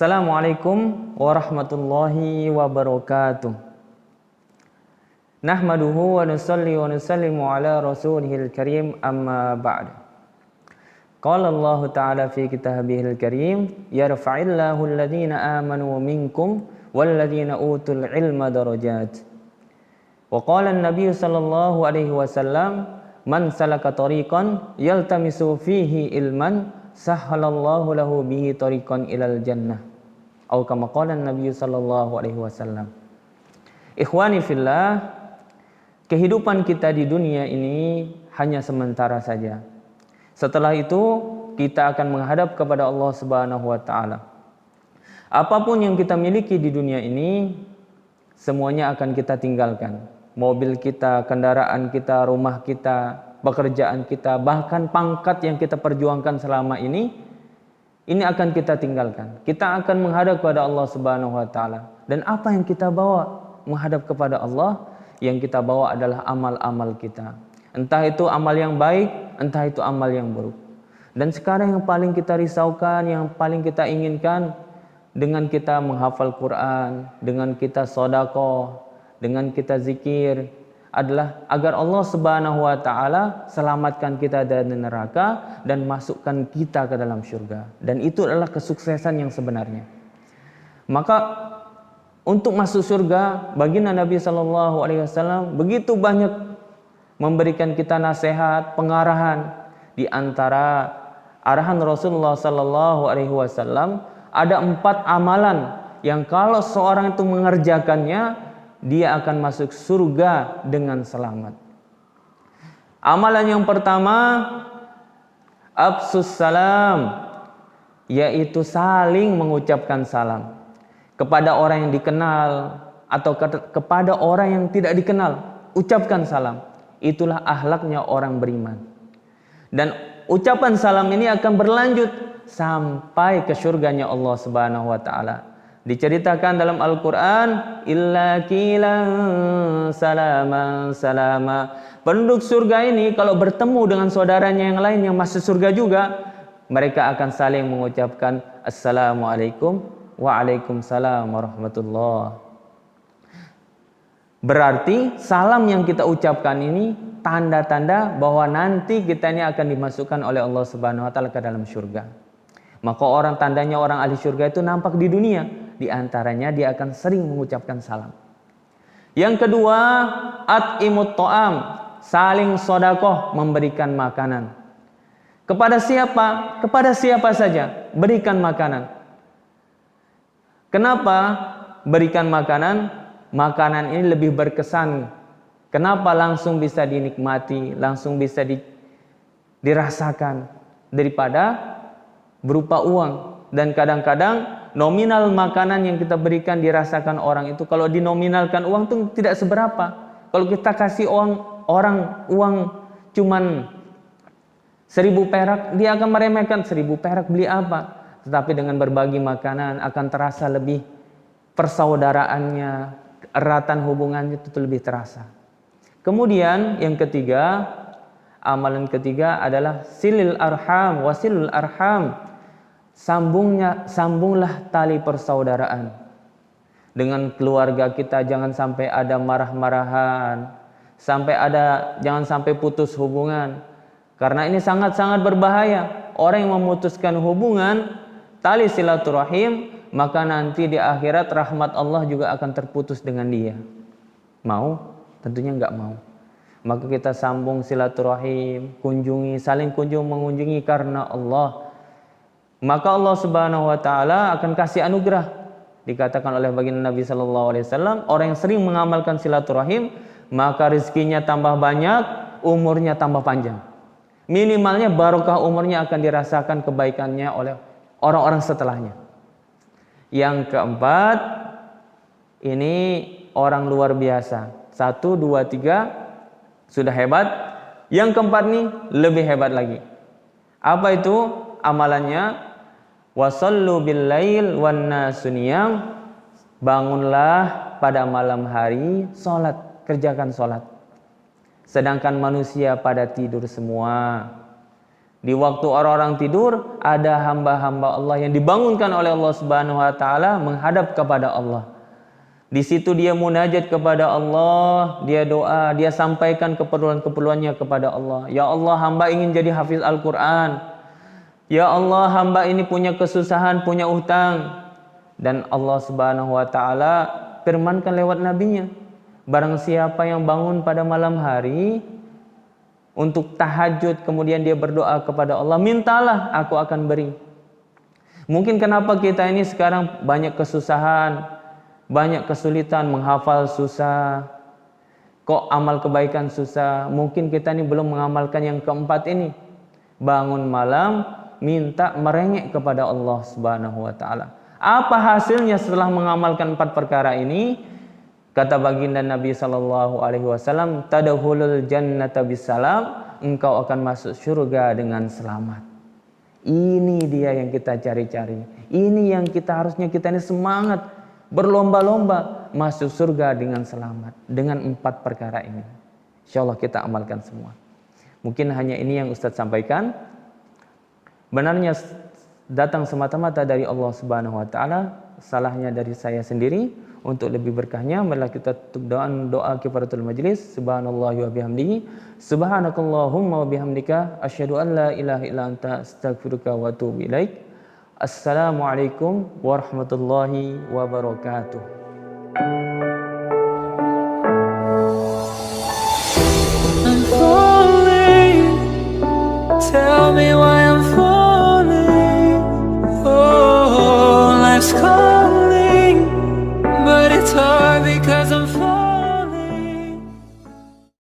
Assalamualaikum warahmatullahi wabarakatuh. Nahmaduhu wa nusalli wa nusallimu ala rasulihil karim amma ba'd. Qala Allah Ta'ala fi kitabihil karim, yarfa'illahu alladhina amanu minkum walladhina utul ilma darajat. Wa qala an-nabiy sallallahu alaihi wasallam, man salaka tariqan yaltamisu fihi ilman sahhalallahu lahu bihi tariqan ilal jannah. Atau kama qala an-nabiy sallallahu alaihi wasallam. Ikhwani fillah, kehidupan kita di dunia ini hanya sementara saja. Setelah itu kita akan menghadap kepada Allah Subhanahu wa taala. Apapun yang kita miliki di dunia ini semuanya akan kita tinggalkan. Mobil kita, kendaraan kita, rumah kita, pekerjaan kita, bahkan pangkat yang kita perjuangkan selama ini akan kita tinggalkan. Kita akan menghadap kepada Allah Subhanahu wa taala. Dan apa yang kita bawa menghadap kepada Allah? Yang kita bawa adalah amal-amal kita. Entah itu amal yang baik, entah itu amal yang buruk. Dan sekarang yang paling kita risaukan, yang paling kita inginkan, dengan kita menghafal Quran, dengan kita sedekah, dengan kita zikir, adalah agar Allah Subhanahu wa taala selamatkan kita dari neraka dan masukkan kita ke dalam surga. Dan itu adalah kesuksesan yang sebenarnya. Maka untuk masuk surga, baginda Nabi sallallahu alaihi wasallam begitu banyak memberikan kita nasihat, pengarahan. Di antara arahan Rasulullah sallallahu alaihi wasallam ada 4 amalan yang kalau seorang itu mengerjakannya, dia akan masuk surga dengan selamat. Amalan yang pertama, afsus salam, yaitu saling mengucapkan salam kepada orang yang dikenal atau kepada orang yang tidak dikenal. Ucapkan salam. Itulah akhlaknya orang beriman. Dan ucapan salam ini akan berlanjut sampai ke surganya Allah Subhanahu wa taala. Diceritakan dalam Al-Quran, illa kilan salaman salama. Penduduk surga ini kalau bertemu dengan saudaranya yang lain yang masuk surga juga, mereka akan saling mengucapkan assalamualaikum waalaikumsalam warahmatullah. Berarti salam yang kita ucapkan ini tanda-tanda bahwa nanti kita ini akan dimasukkan oleh Allah Subhanahu wa taala ke dalam surga. Maka tandanya orang ahli surga itu nampak di dunia. Di antaranya dia akan sering mengucapkan salam. Yang kedua, at'imut ta'am, saling sedekah, memberikan makanan. Kepada siapa? Kepada siapa saja, berikan makanan. Kenapa berikan makanan? Makanan ini lebih berkesan. Kenapa langsung bisa dinikmati, langsung bisa dirasakan daripada berupa uang. Dan kadang-kadang nominal makanan yang kita berikan dirasakan orang itu, kalau dinominalkan uang itu tidak seberapa. Kalau kita kasih orang uang cuman 1.000 perak, dia akan meremehkan 1.000 perak beli apa. Tetapi dengan berbagi makanan akan terasa lebih persaudaraannya, eratan hubungannya itu lebih terasa. Kemudian yang ketiga, amalan ketiga adalah silil arham, wasilul arham. Sambunglah tali persaudaraan dengan keluarga kita. Jangan sampai ada marah-marahan, jangan sampai putus hubungan, karena ini sangat-sangat berbahaya. Orang yang memutuskan hubungan tali silaturahim, maka nanti di akhirat rahmat Allah juga akan terputus dengan dia. Mau? Tentunya enggak mau. Maka kita sambung silaturahim, saling mengunjungi karena Allah. Maka Allah Subhanahu wa taala akan kasih anugerah. Dikatakan oleh baginda Nabi sallallahu alaihi wasallam, orang yang sering mengamalkan silaturahim, maka rezekinya tambah banyak, umurnya tambah panjang. Minimalnya barokah umurnya akan dirasakan kebaikannya oleh orang-orang setelahnya. Yang keempat, ini orang luar biasa. 1, 2, 3 sudah hebat. Yang keempat nih lebih hebat lagi. Apa itu amalannya? Wasallu bil lail wan nasu niyam. Bangunlah pada malam hari, kerjakan salat. Sedangkan manusia pada tidur semua. Di waktu orang-orang tidur, ada hamba-hamba Allah yang dibangunkan oleh Allah Subhanahu wa taala menghadap kepada Allah. Di situ dia munajat kepada Allah, dia doa, dia sampaikan keperluan-keperluannya kepada Allah. Ya Allah, hamba ingin jadi hafiz Al-Quran. Ya Allah, hamba ini punya kesusahan, punya utang. Dan Allah Subhanahu wa taala firmankan lewat nabinya, barang siapa yang bangun pada malam hari untuk tahajud, kemudian dia berdoa kepada Allah, mintalah aku akan beri. Mungkin kenapa kita ini sekarang banyak kesusahan, banyak kesulitan, menghafal susah, kok amal kebaikan susah. Mungkin kita ini belum mengamalkan yang keempat ini, bangun malam minta merengek kepada Allah Subhanahu wa taala. Apa hasilnya setelah mengamalkan 4 perkara ini? Kata baginda Nabi SAW, tadkhulul jannata bisalam, engkau akan masuk surga dengan selamat. Ini dia yang kita cari-cari. Ini yang harusnya kita ini semangat, berlomba-lomba masuk surga dengan selamat. Dengan 4 perkara ini. Insyaallah kita amalkan semua. Mungkin hanya ini yang Ustadz sampaikan. Benarnya datang semata-mata dari Allah Subhanahu wa taala, salahnya dari saya sendiri. Untuk lebih berkahnya, marilah kita tutup doa kifaratul majlis. Subhanallahi wa bihamdihi, subhanakallahumma wa bihamdika, asyhadu an la ilaha illa anta, astaghfiruka wa atubu ilaik. Assalamualaikum warahmatullahi wabarakatuh.